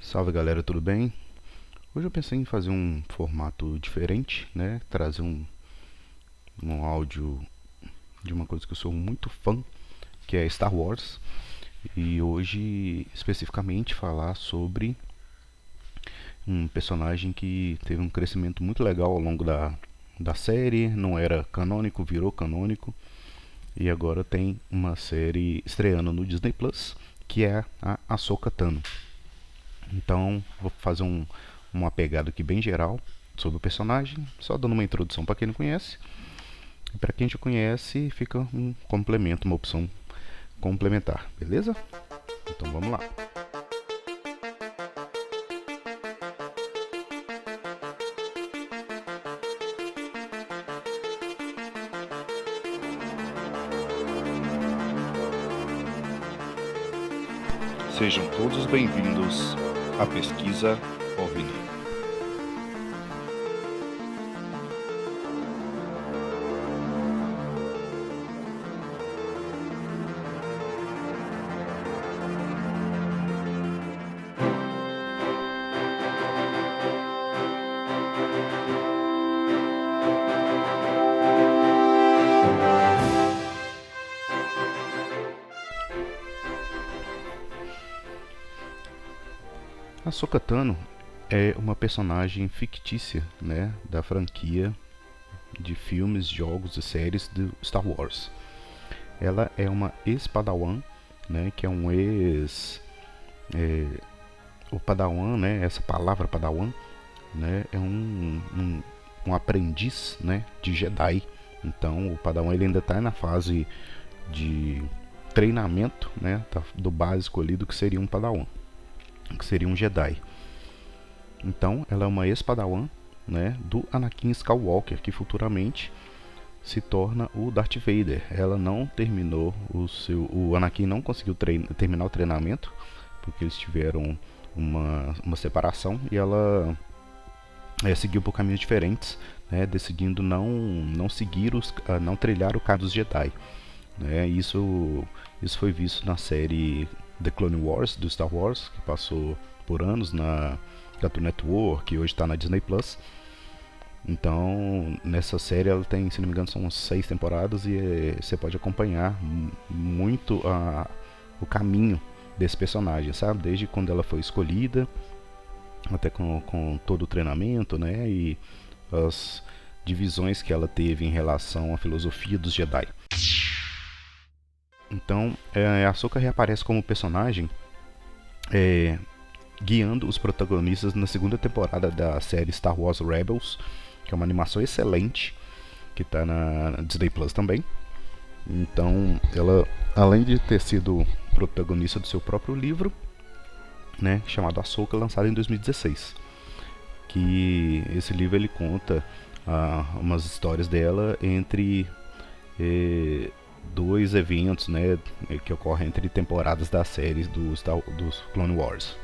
Salve galera, tudo bem? Hoje eu pensei em fazer um formato diferente, né? Trazer um áudio de uma coisa que eu sou muito fã, que é Star Wars. E hoje, especificamente, falar sobre um personagem que teve um crescimento muito legal ao longo da série. Não era canônico, virou canônico. E agora tem uma série estreando no Disney Plus, que é a Ahsoka Tano. Então, vou fazer uma pegada aqui bem geral sobre o personagem, só dando uma introdução para quem não conhece. E para quem já conhece, fica um complemento, uma opção complementar, beleza? Então vamos lá. Sejam todos bem-vindos à pesquisa OVNI. Ahsoka Tano é uma personagem fictícia, né, da franquia de filmes, jogos e séries do Star Wars. Ela é uma ex-Padawan, né, que é um ex... o Padawan, né, essa palavra Padawan, né, é um aprendiz, né, de Jedi. Então o Padawan ele ainda está na fase de treinamento, né, do básico ali do que seria um Padawan, que seria um Jedi. Então ela é uma ex-Padawan, né, do Anakin Skywalker, que futuramente se torna o Darth Vader. Ela não terminou o Anakin não conseguiu terminar o treinamento, porque eles tiveram uma separação e ela seguiu por caminhos diferentes, né, decidindo não seguir não trilhar o caminho dos Jedi, né. Isso foi visto na série The Clone Wars do Star Wars, que passou por anos na Cartoon Network, que hoje está na Disney Plus. Então, nessa série ela tem, se não me engano, são 6 temporadas e você pode acompanhar muito o caminho desse personagem, sabe? Desde quando ela foi escolhida, até com todo o treinamento, né? E as divisões que ela teve em relação à filosofia dos Jedi. Então, a Ahsoka reaparece como personagem guiando os protagonistas na segunda temporada da série Star Wars Rebels, que é uma animação excelente, que está na Disney Plus também. Então, ela, além de ter sido protagonista do seu próprio livro, né, chamado Ahsoka, lançado em 2016, que esse livro ele conta umas histórias dela entre dois eventos, né, que ocorrem entre temporadas da série dos Clone Wars.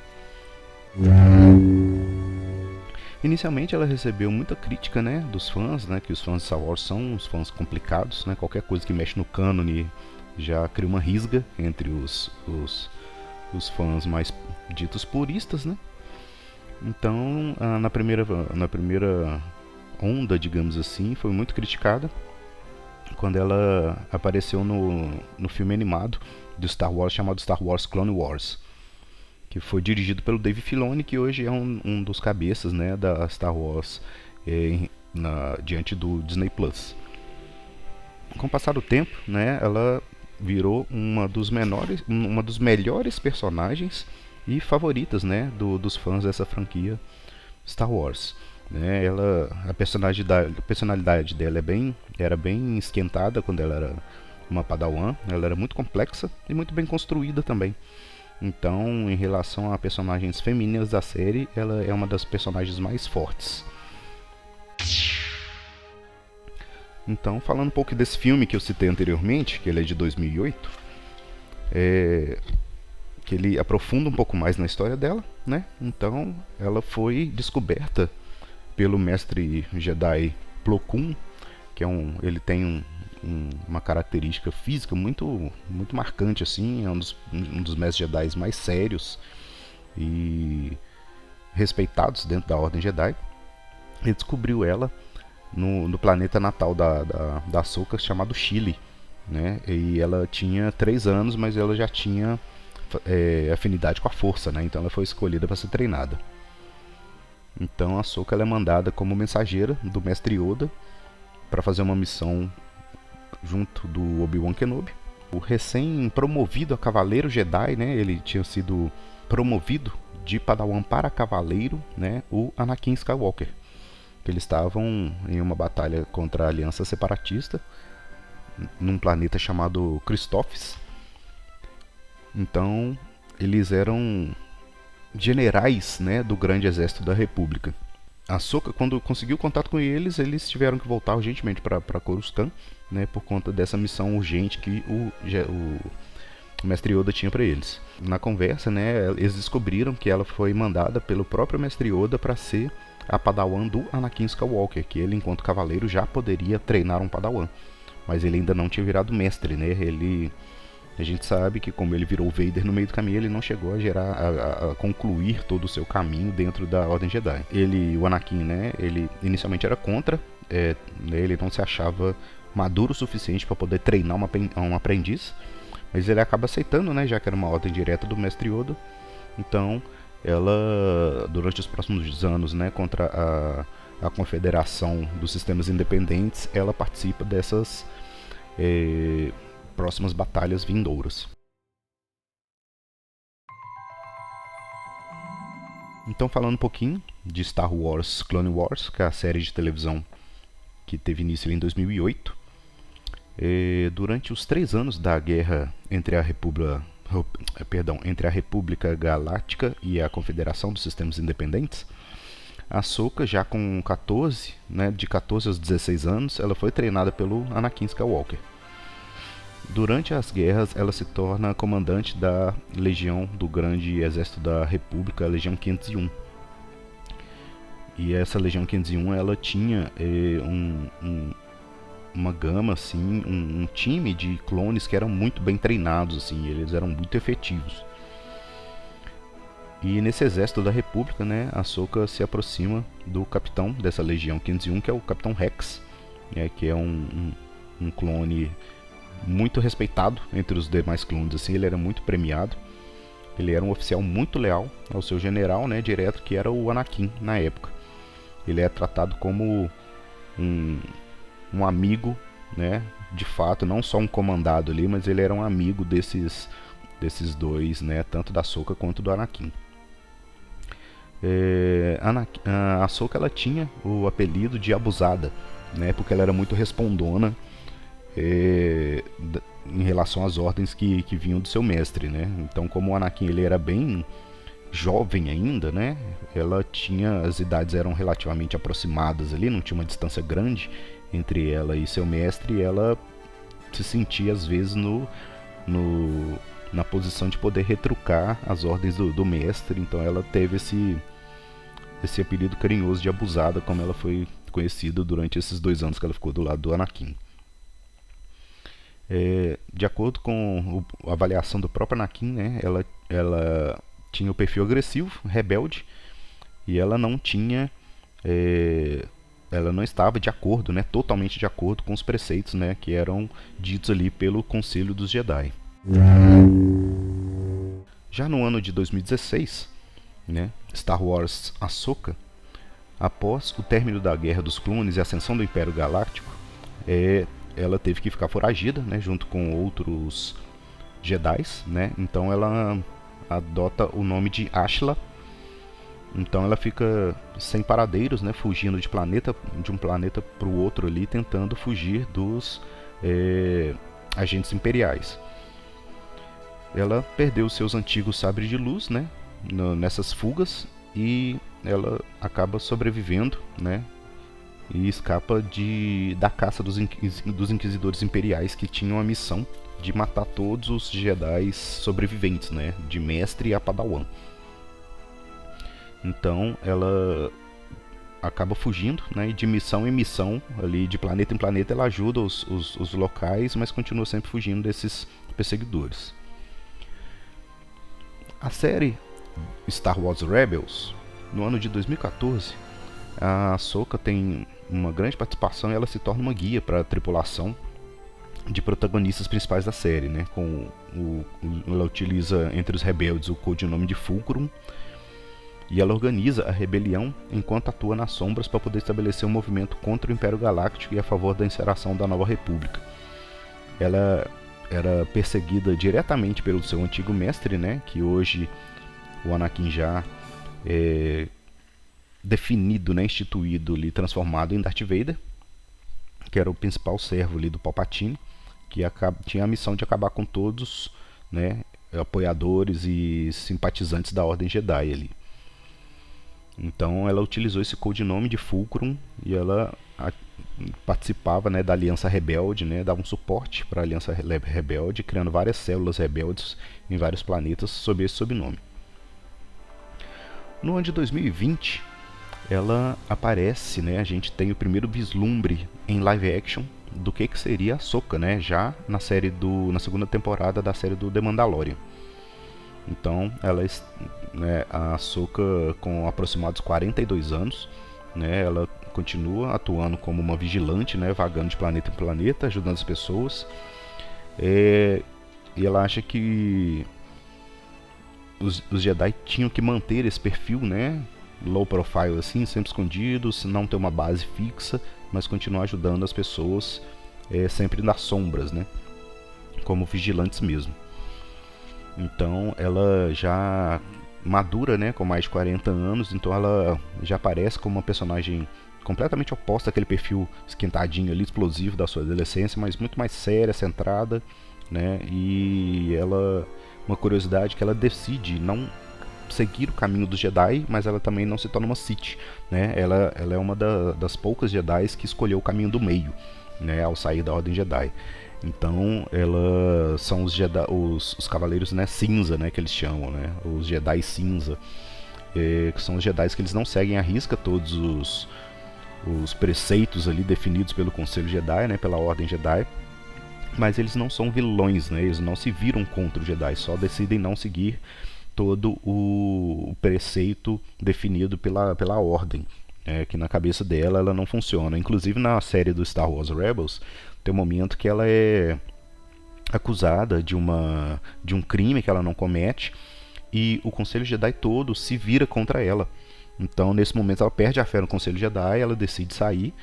Inicialmente ela recebeu muita crítica, né, dos fãs, né, que os fãs de Star Wars são uns fãs complicados, né, qualquer coisa que mexe no cânone já cria uma risga entre os fãs mais ditos puristas, né. Então, na primeira onda, digamos assim, foi muito criticada quando ela apareceu no filme animado do Star Wars chamado Star Wars Clone Wars, que foi dirigido pelo Dave Filoni, que hoje é um dos cabeças, né, da Star Wars diante do Disney Plus. Com o passar do tempo, né, ela virou uma dos melhores personagens e favoritas, né, dos fãs dessa franquia Star Wars. Né, a personalidade dela era bem esquentada quando ela era uma Padawan. Ela era muito complexa e muito bem construída também. Então, em relação a personagens femininas da série, ela é uma das personagens mais fortes. Então, falando um pouco desse filme que eu citei anteriormente, que ele é de 2008, que ele aprofunda um pouco mais na história dela, né? Então, ela foi descoberta pelo mestre Jedi Plo Koon, que ele tem uma característica física muito marcante, assim. É um dos mestres Jedi mais sérios e respeitados dentro da Ordem Jedi. Ele descobriu ela no planeta natal da Ahsoka, chamado Chile, né? E ela tinha 3 anos, mas ela já tinha afinidade com a força, né? Então ela foi escolhida para ser treinada. Então a Ahsoka ela é mandada como mensageira do Mestre Yoda para fazer uma missão junto do Obi-Wan Kenobi. O recém-promovido a Cavaleiro Jedi, né? Ele tinha sido promovido de Padawan para Cavaleiro, né? O Anakin Skywalker. Eles estavam em uma batalha contra a Aliança Separatista num planeta chamado Christophs. Então eles eram generais, né, do grande exército da República. A Ahsoka, quando conseguiu contato com eles, eles tiveram que voltar urgentemente para Coruscant, né, por conta dessa missão urgente que o Mestre Yoda tinha para eles. Na conversa, né, eles descobriram que ela foi mandada pelo próprio Mestre Yoda para ser a Padawan do Anakin Skywalker, que ele, enquanto cavaleiro, já poderia treinar um Padawan, mas ele ainda não tinha virado mestre, né? A gente sabe que como ele virou Vader no meio do caminho, ele não chegou a concluir todo o seu caminho dentro da Ordem Jedi. O Anakin, né? Ele inicialmente era contra, ele não se achava maduro o suficiente para poder treinar um aprendiz, mas ele acaba aceitando, né? Já que era uma ordem direta do Mestre Yoda. Então, ela, durante os próximos anos, né? Contra a Confederação dos Sistemas Independentes, ela participa dessas próximas batalhas vindouras. Então, falando um pouquinho de Star Wars Clone Wars, que é a série de televisão que teve início em 2008, durante os 3 anos da guerra entre a República Galáctica e a Confederação dos Sistemas Independentes, a Ahsoka, já com 14, né, de 14 aos 16 anos, ela foi treinada pelo Anakin Skywalker. Durante as guerras, ela se torna comandante da Legião do Grande Exército da República, a Legião 501. E essa Legião 501, ela tinha uma gama, assim, um time de clones que eram muito bem treinados, assim, eles eram muito efetivos. E nesse exército da República, né, a Ahsoka se aproxima do capitão dessa Legião 501, que é o Capitão Rex, que é um clone muito respeitado entre os demais clones, assim, ele era muito premiado. Ele era um oficial muito leal ao seu general, né, direto, que era o Anakin na época. Ele é tratado como um amigo, né, de fato, não só um comandado ali, mas ele era um amigo desses dois, né, tanto da Ahsoka quanto do Anakin. A Ahsoka, ela tinha o apelido de Abusada, né, porque ela era muito respondona em relação às ordens que vinham do seu mestre, né? Então, como o Anakin ele era bem jovem ainda, né? As idades eram relativamente aproximadas ali, não tinha uma distância grande entre ela e seu mestre, e ela se sentia às vezes na posição de poder retrucar as ordens do mestre. Então ela teve esse apelido carinhoso de Abusada, como ela foi conhecida durante esses 2 anos que ela ficou do lado do Anakin. De acordo com a avaliação do próprio Anakin, né, ela tinha o perfil agressivo, rebelde, e ela não estava de acordo, né, totalmente de acordo com os preceitos, né, que eram ditos ali pelo Conselho dos Jedi. Já no ano de 2016, né, Star Wars Ahsoka, após o término da Guerra dos Clones e a ascensão do Império Galáctico, ela teve que ficar foragida, né, junto com outros Jedis, né? Então ela adota o nome de Ashla. Então ela fica sem paradeiros, né, fugindo de um planeta para o outro ali, tentando fugir dos agentes imperiais. Ela perdeu seus antigos sabres de luz, né, nessas fugas, e ela acaba sobrevivendo, né, e escapa da caça dos inquisidores imperiais, que tinham a missão de matar todos os Jedi sobreviventes, né, de mestre a Padawan. Então ela acaba fugindo, né, e de missão em missão, ali de planeta em planeta, ela ajuda os locais, mas continua sempre fugindo desses perseguidores. A série Star Wars Rebels, no ano de 2014, a Ahsoka tem uma grande participação e ela se torna uma guia para a tripulação de protagonistas principais da série, né? Ela utiliza entre os rebeldes o codinome de Fulcrum, e ela organiza a rebelião enquanto atua nas sombras para poder estabelecer um movimento contra o Império Galáctico e a favor da instauração da Nova República. Ela era perseguida diretamente pelo seu antigo mestre, né? Que hoje o Anakin já é definido, né? Instituído ali, transformado em Darth Vader, que era o principal servo ali do Palpatine, que tinha a missão de acabar com todos, né, apoiadores e simpatizantes da Ordem Jedi ali. Então ela utilizou esse codinome de Fulcrum e ela participava, né, da Aliança Rebelde, né, dava um suporte para a Aliança Rebelde, criando várias células rebeldes em vários planetas sob esse sobrenome. No ano de 2020, ela aparece, né, a gente tem o primeiro vislumbre em live action do que seria a Ahsoka, né, já na segunda temporada da série do The Mandalorian. Então, né, a Ahsoka com aproximados 42 anos, né, ela continua atuando como uma vigilante, né, vagando de planeta em planeta, ajudando as pessoas. E ela acha que os Jedi tinham que manter esse perfil, né, low profile assim, sempre escondidos, não ter uma base fixa, mas continuar ajudando as pessoas sempre nas sombras, né, como vigilantes mesmo. Então ela já madura, né, com mais de 40 anos, então ela já aparece como uma personagem completamente oposta àquele perfil esquentadinho ali, explosivo da sua adolescência, mas muito mais séria, centrada, né, e ela, uma curiosidade, que ela decide não seguir o caminho dos Jedi, mas ela também não se torna uma Sith, né? Ela é uma das poucas Jedi que escolheu o caminho do meio, né, ao sair da Ordem Jedi. Então, ela são os Jedi, os Cavaleiros, né, cinza, né, que eles chamam, né, os Jedi cinza, que são os Jedi que eles não seguem à risca todos os preceitos ali definidos pelo Conselho Jedi, né, pela Ordem Jedi, mas eles não são vilões, né, eles não se viram contra os Jedi, só decidem não seguir todo o preceito definido pela ordem, que na cabeça dela ela não funciona. Inclusive na série do Star Wars Rebels tem um momento que ela é acusada de um crime que ela não comete e o Conselho Jedi todo se vira contra ela. Então nesse momento ela perde a fé no Conselho Jedi, ela decide sair,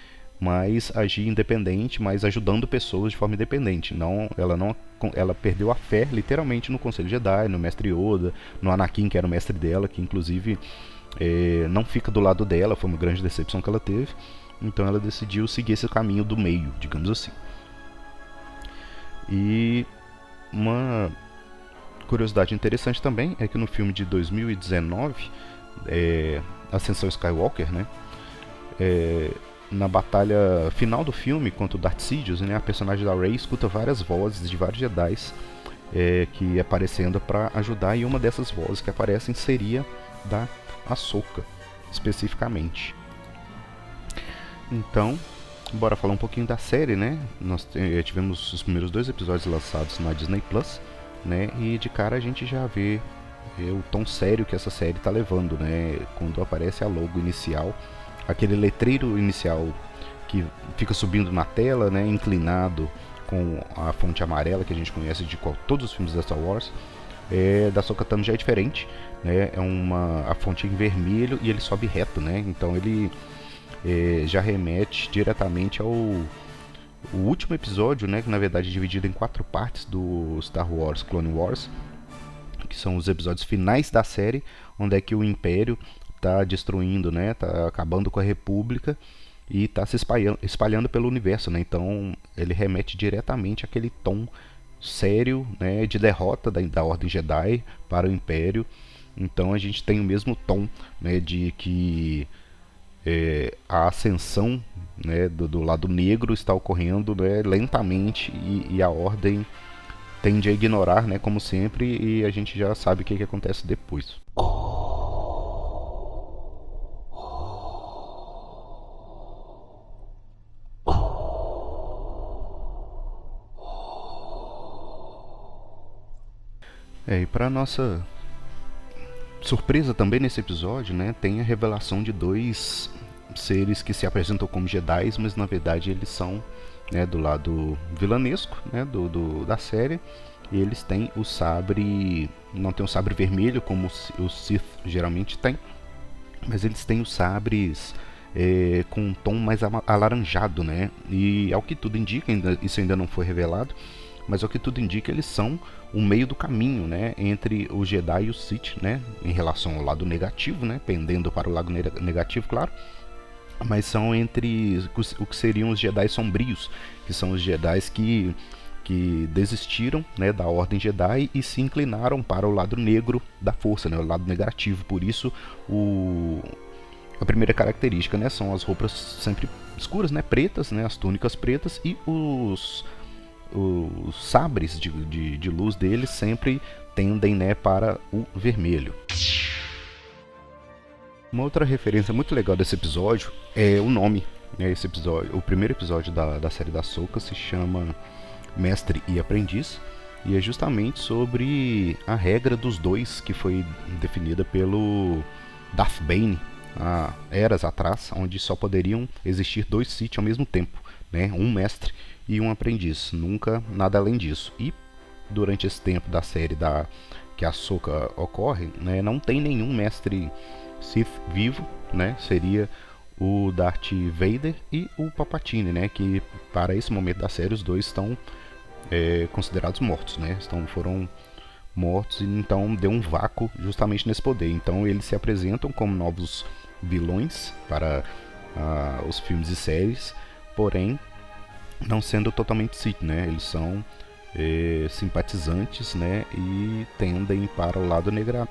mas agir independente, mas ajudando pessoas de forma independente. Ela perdeu a fé literalmente no Conselho Jedi, no Mestre Yoda, no Anakin, que era o mestre dela, que inclusive não fica do lado dela, foi uma grande decepção que ela teve. Então ela decidiu seguir esse caminho do meio, digamos assim. E uma curiosidade interessante também é que no filme de 2019, Ascensão Skywalker, né, na batalha final do filme contra o Darth Sidious, né, a personagem da Rey escuta várias vozes de vários Jedi que aparecendo para ajudar, e uma dessas vozes que aparecem seria da Ahsoka, especificamente. Então, bora falar um pouquinho da série, né? Nós tivemos os primeiros 2 episódios lançados na Disney Plus, né? E de cara a gente já vê o tom sério que essa série está levando, né? Quando aparece a logo inicial, aquele letreiro inicial que fica subindo na tela, né, inclinado com a fonte amarela que a gente conhece de todos os filmes da Star Wars, da Ahsoka Tano já é diferente, né, a fonte em vermelho e ele sobe reto, né, então ele já remete diretamente ao o último episódio, né, que na verdade é dividido em 4 partes do Star Wars Clone Wars, que são os episódios finais da série, onde é que o Império está destruindo, né, tá acabando com a República e está se espalhando pelo universo, né? Então ele remete diretamente àquele tom sério, né, de derrota da Ordem Jedi para o Império. Então a gente tem o mesmo tom, né, de que a ascensão, né, do lado negro está ocorrendo, né, lentamente e a Ordem tende a ignorar, né, como sempre, e a gente já sabe o que acontece depois. E para nossa surpresa também nesse episódio, né, tem a revelação de dois seres que se apresentam como Jedi, mas na verdade eles são, né, do lado vilanesco, né, da série. E eles têm o sabre, não tem o sabre vermelho como os Sith geralmente têm, mas eles têm os sabres com um tom mais alaranjado, né? E ao que tudo indica, isso ainda não foi revelado, mas ao que tudo indica, eles são o meio do caminho, né, entre o Jedi e o Sith, né, em relação ao lado negativo, né, pendendo para o lado negativo, claro, mas são entre o que seriam os Jedi sombrios, que são os Jedi que desistiram, né, da Ordem Jedi e se inclinaram para o lado negro da força, né, o lado negativo. Por isso, a primeira característica, né, são as roupas sempre escuras, né, pretas, né, as túnicas pretas, e os sabres de luz deles sempre tendem, né, para o vermelho. Uma outra referência muito legal desse episódio é o nome, né, esse episódio, o primeiro episódio da série da Ahsoka se chama Mestre e Aprendiz, e é justamente sobre a regra dos dois que foi definida pelo Darth Bane há eras atrás, onde só poderiam existir dois Sith ao mesmo tempo, né, um mestre e um aprendiz, nunca nada além disso. E durante esse tempo da série que a Ahsoka ocorre, né, não tem nenhum mestre Sith vivo, né, seria o Darth Vader e o Palpatine, né, que para esse momento da série os dois estão considerados mortos, né, foram mortos, e então deu um vácuo justamente nesse poder. Então eles se apresentam como novos vilões para os filmes e séries, porém não sendo totalmente Sith, né? Eles são simpatizantes, né? E tendem para o lado negro,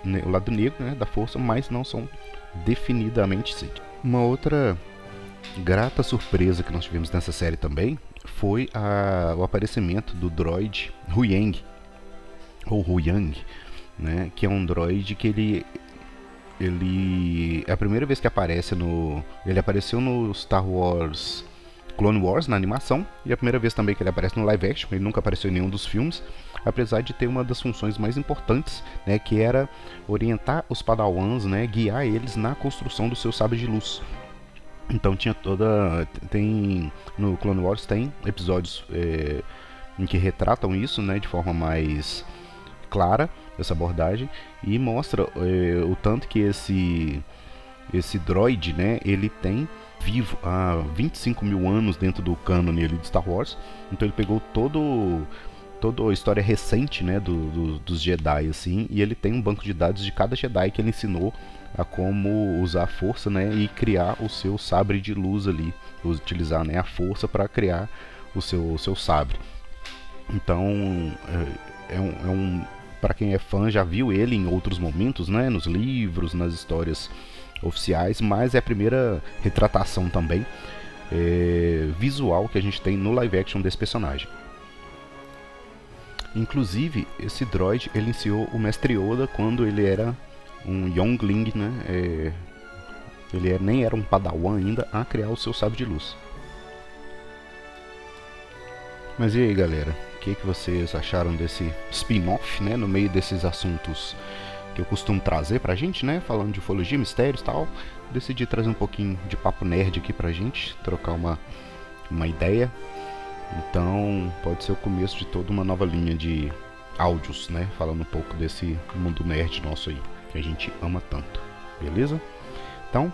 né, da força, mas não são definidamente Sith. Uma outra grata surpresa que nós tivemos nessa série também foi o aparecimento do droid Huyang, ou Huyang, né? Que é um droid que ele é a primeira vez que aparece ele apareceu no Star Wars Clone Wars, na animação, e a primeira vez também que ele aparece no live action. Ele nunca apareceu em nenhum dos filmes, apesar de ter uma das funções mais importantes, né, que era orientar os padawans, né, guiar eles na construção do seu sabre de luz. Então no Clone Wars tem episódios em que retratam isso, né, de forma mais clara, essa abordagem, e mostra o tanto que esse droid, né, ele tem vivo há 25 mil anos dentro do cânone de Star Wars. Então ele pegou toda a história recente, né, dos Jedi, assim, e ele tem um banco de dados de cada Jedi que ele ensinou a como usar a força, né, e criar o seu sabre de luz ali, utilizar, né, a força para criar o seu sabre. Então para quem é fã já viu ele em outros momentos, né, nos livros, nas histórias oficiais, mas é a primeira retratação também visual que a gente tem no live action desse personagem. Inclusive, esse droid ele iniciou o Mestre Yoda quando ele era um Youngling, né? Ele nem era um Padawan ainda a criar o seu sabre de luz. Mas e aí, galera? O que vocês acharam desse spin-off, né? No meio desses assuntos que eu costumo trazer pra gente, né? Falando de ufologia, mistérios e tal. Decidi trazer um pouquinho de papo nerd aqui pra gente, trocar uma ideia. Então, pode ser o começo de toda uma nova linha de áudios, né? Falando um pouco desse mundo nerd nosso aí, que a gente ama tanto. Beleza? Então,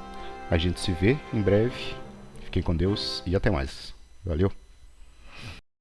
a gente se vê em breve. Fiquem com Deus e até mais. Valeu!